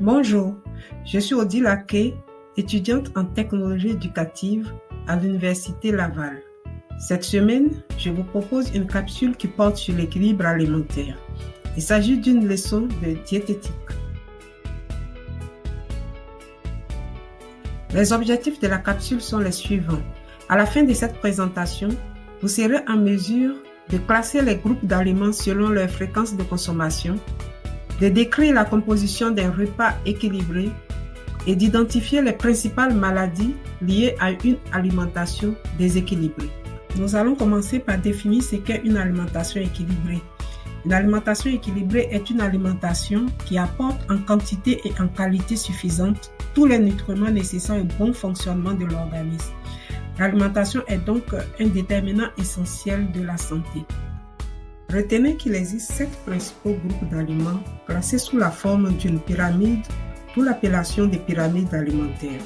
Bonjour, je suis Odile Ake, étudiante en technologie éducative à l'Université Laval. Cette semaine, je vous propose une capsule qui porte sur l'équilibre alimentaire. Il s'agit d'une leçon de diététique. Les objectifs de la capsule sont les suivants. À la fin de cette présentation, vous serez en mesure de classer les groupes d'aliments selon leur fréquence de consommation, de décrire la composition d'un repas équilibré et d'identifier les principales maladies liées à une alimentation déséquilibrée. Nous allons commencer par définir ce qu'est une alimentation équilibrée. Une alimentation équilibrée est une alimentation qui apporte en quantité et en qualité suffisante tous les nutriments nécessaires au bon fonctionnement de l'organisme. L'alimentation est donc un déterminant essentiel de la santé. Retenez qu'il existe 7 principaux groupes d'aliments classés sous la forme d'une pyramide, d'où l'appellation des pyramides alimentaires.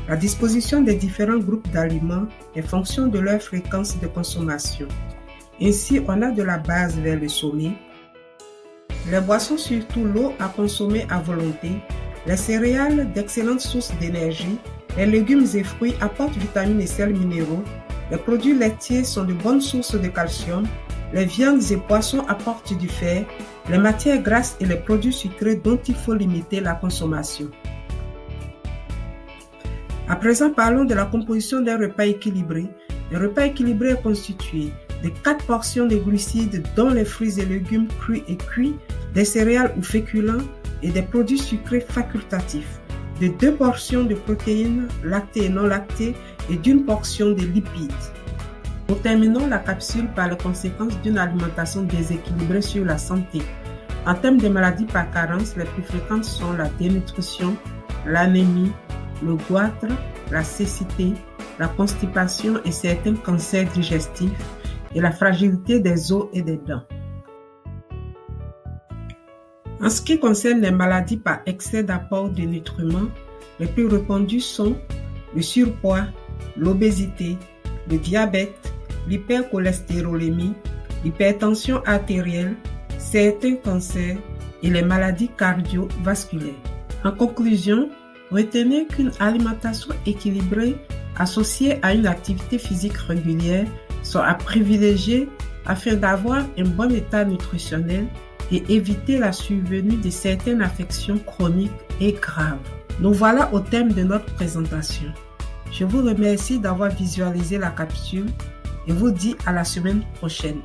La disposition des différents groupes d'aliments est fonction de leur fréquence de consommation. Ainsi, on a de la base vers le sommet, les boissons, surtout l'eau à consommer à volonté, les céréales d'excellentes sources d'énergie, les légumes et fruits apportent vitamines et sels minéraux, les produits laitiers sont de bonnes sources de calcium, les viandes et poissons apportent du fer, les matières grasses et les produits sucrés dont il faut limiter la consommation. À présent, parlons de la composition d'un repas équilibré. Un repas équilibré est constitué de 4 portions de glucides dont les fruits et légumes crus et cuits, des céréales ou féculents et des produits sucrés facultatifs, de 2 portions de protéines lactées et non lactées et d'une portion de lipides. Nous terminons la capsule par les conséquences d'une alimentation déséquilibrée sur la santé. En termes de maladies par carence, les plus fréquentes sont la dénutrition, l'anémie, le goitre, la cécité, la constipation et certains cancers digestifs et la fragilité des os et des dents. En ce qui concerne les maladies par excès d'apport de nutriments, les plus répandues sont le surpoids, l'obésité, le diabète, l'hypercholestérolémie, l'hypertension artérielle, certains cancers et les maladies cardiovasculaires. En conclusion, retenez qu'une alimentation équilibrée associée à une activité physique régulière sont à privilégier afin d'avoir un bon état nutritionnel et éviter la survenue de certaines affections chroniques et graves. Nous voilà au terme de notre présentation. Je vous remercie d'avoir visualisé la capsule et vous dis à la semaine prochaine.